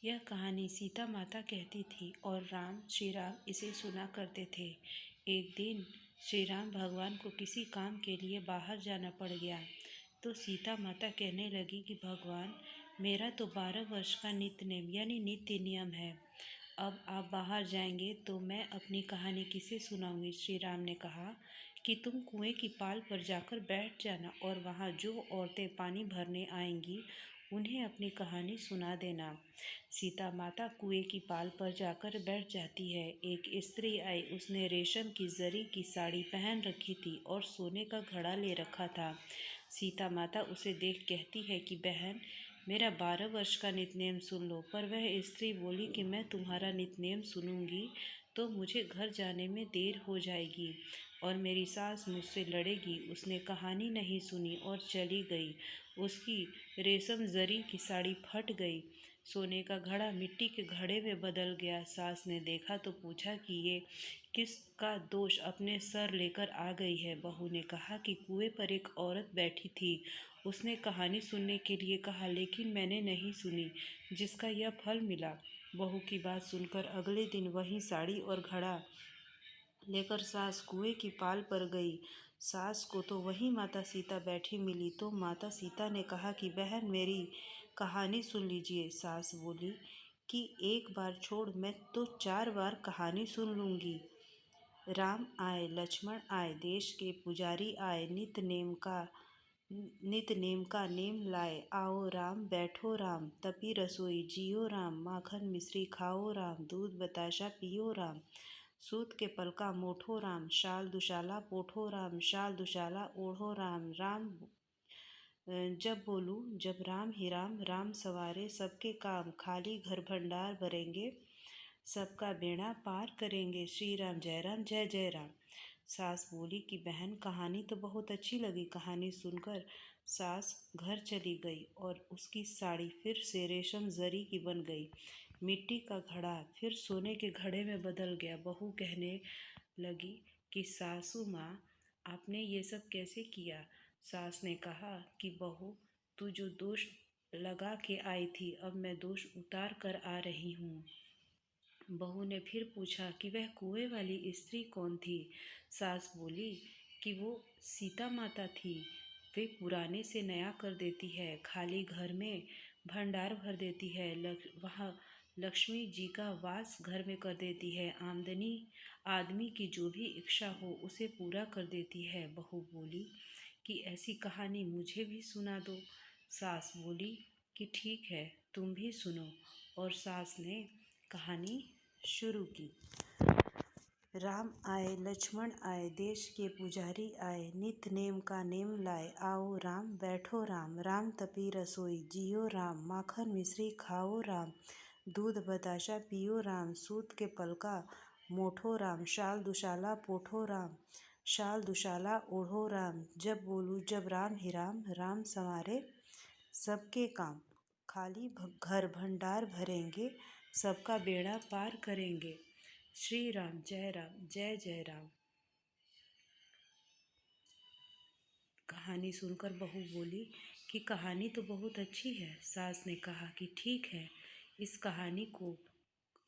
यह कहानी सीता माता कहती थी और श्री राम इसे सुना करते थे। एक दिन श्री राम भगवान को किसी काम के लिए बाहर जाना पड़ गया, तो सीता माता कहने लगी कि भगवान, मेरा तो 12 वर्ष का नित्य नेम यानी नित्य नियम है। अब आप बाहर जाएंगे तो मैं अपनी कहानी किसे सुनाऊंगी। श्री राम ने कहा कि तुम कुएं की पाल पर जाकर बैठ जाना और वहाँ जो औरतें पानी भरने आएंगी उन्हें अपनी कहानी सुना देना। सीता माता कुएं की पाल पर जाकर बैठ जाती है। एक स्त्री आई, उसने रेशम की जरी की साड़ी पहन रखी थी और सोने का घड़ा ले रखा था। सीता माता उसे देख कहती है कि बहन, मेरा 12 वर्ष का नितनेम सुन लो। पर वह स्त्री बोली कि मैं तुम्हारा नितनेम सुनूंगी तो मुझे घर जाने में देर हो जाएगी और मेरी सास मुझसे लड़ेगी। उसने कहानी नहीं सुनी और चली गई। उसकी रेशम जरी की साड़ी फट गई, सोने का घड़ा मिट्टी के घड़े में बदल गया। सास ने देखा तो पूछा कि ये किसका दोष अपने सर लेकर आ गई है। बहू ने कहा कि कुएं पर एक औरत बैठी थी, उसने कहानी सुनने के लिए कहा, लेकिन मैंने नहीं सुनी, जिसका यह फल मिला। बहू की बात सुनकर अगले दिन वही साड़ी और घड़ा लेकर सास कुएं की पाल पर गई। सास को तो वही माता सीता बैठी मिली, तो माता सीता ने कहा कि बहन, मेरी कहानी सुन लीजिए। सास बोली कि एक बार छोड़, मैं तो 4 बार कहानी सुन लूँगी। राम आए, लक्ष्मण आए, देश के पुजारी आए, नित नेम का नेम लाए। आओ राम, बैठो राम, तपी रसोई जियो राम, माखन मिश्री खाओ राम, दूध बताशा पियो राम, सूत के पलका मोठो राम, शाल दुशाला पोठो राम, शाल दुशाला ओढ़ो राम। राम जब बोलूं जब राम ही राम, राम सवारे सबके काम, खाली घर भंडार भरेंगे, सबका बेड़ा पार करेंगे। श्री राम जय जय राम। सास बोली कि बहन, कहानी तो बहुत अच्छी लगी। कहानी सुनकर सास घर चली गई और उसकी साड़ी फिर से रेशम जरी की बन गई। मिट्टी का घड़ा फिर सोने के घड़े में बदल गया। बहू कहने लगी कि सासू माँ, आपने ये सब कैसे किया। सास ने कहा कि बहू, तू जो दोष लगा के आई थी, अब मैं दोष उतार कर आ रही हूँ। बहू ने फिर पूछा कि वह कुएं वाली स्त्री कौन थी। सास बोली कि वो सीता माता थी। वे पुराने से नया कर देती है, खाली घर में भंडार भर देती है, वहाँ लक्ष्मी जी का वास घर में कर देती है, आमदनी आदमी की जो भी इच्छा हो उसे पूरा कर देती है। बहू बोली कि ऐसी कहानी मुझे भी सुना दो। सास बोली कि ठीक है, तुम भी सुनो। और सास ने कहानी शुरू की। राम आए, लक्ष्मण आए, देश के पुजारी आए, नित नेम का नेम लाए। आओ राम, बैठो राम, राम तपी रसोई जियो राम, माखन मिश्री खाओ राम, दूध बताशा पियो राम, सूत के पलका मोठो राम, शाल दुशाला पोठो राम, शाल दुशाला ओढ़ो राम। जब बोलूं जब राम ही राम, राम संवारे सबके काम, खाली घर भंडार भरेंगे, सबका बेड़ा पार करेंगे। श्री राम जय जय राम। कहानी सुनकर बहू बोली कि कहानी तो बहुत अच्छी है। सास ने कहा कि ठीक है, इस कहानी को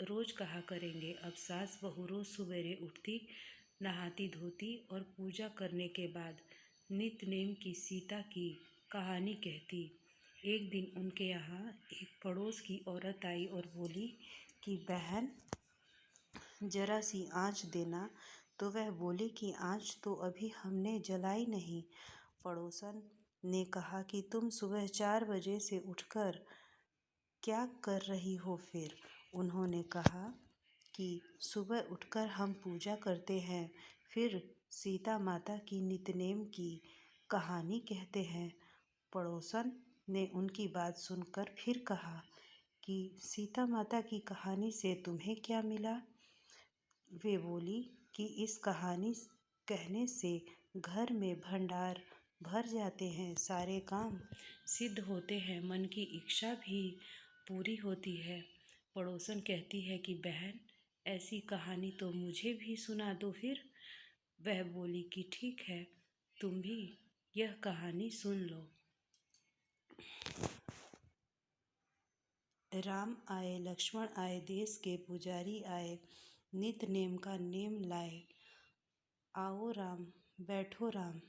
रोज कहा करेंगे। अब सास बहू रोज सवेरे उठती, नहाती धोती और पूजा करने के बाद नित्य नेम की सीता की कहानी कहती। एक दिन उनके यहाँ एक पड़ोस की औरत आई और बोली कि बहन, जरा सी आँच देना। तो वह बोली कि आँच तो अभी हमने जलाई नहीं। पड़ोसन ने कहा कि तुम सुबह 4 बजे से उठकर क्या कर रही हो फिर। उन्होंने कहा कि सुबह उठकर हम पूजा करते हैं, फिर सीता माता की नितनेम की कहानी कहते हैं। पड़ोसन ने उनकी बात सुनकर फिर कहा कि सीता माता की कहानी से तुम्हें क्या मिला। वे बोली कि इस कहानी कहने से घर में भंडार भर जाते हैं, सारे काम सिद्ध होते हैं, मन की इच्छा भी पूरी होती है। पड़ोसन कहती है कि बहन, ऐसी कहानी तो मुझे भी सुना दो फिर। वह बोली कि ठीक है, तुम भी यह कहानी सुन लो। राम आए लक्ष्मण आए देश के पुजारी आए, नित नेम का नेम लाए, आओ राम बैठो राम।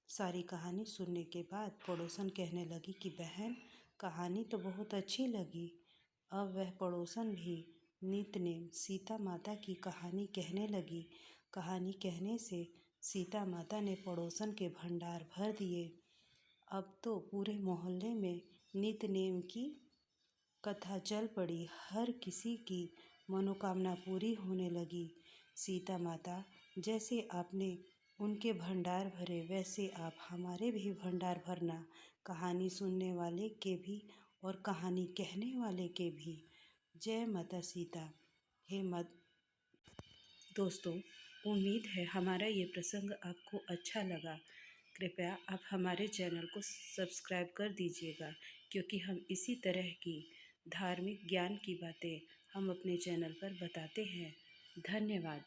सारी कहानी सुनने के बाद पड़ोसन कहने लगी कि बहन, कहानी तो बहुत अच्छी लगी। अब वह पड़ोसन भी नितनेम सीता माता की कहानी कहने लगी। कहानी कहने से सीता माता ने पड़ोसन के भंडार भर दिए। अब तो पूरे मोहल्ले में नितनेम की कथा चल पड़ी। हर किसी की मनोकामना पूरी होने लगी। सीता माता, जैसे आपने उनके भंडार भरे वैसे आप हमारे भी भंडार भरना, कहानी सुनने वाले के भी और कहानी कहने वाले के भी। जय माता सीता। हे मत दोस्तों, उम्मीद है हमारा ये प्रसंग आपको अच्छा लगा। कृपया आप हमारे चैनल को सब्सक्राइब कर दीजिएगा, क्योंकि हम इसी तरह की धार्मिक ज्ञान की बातें हम अपने चैनल पर बताते हैं। धन्यवाद।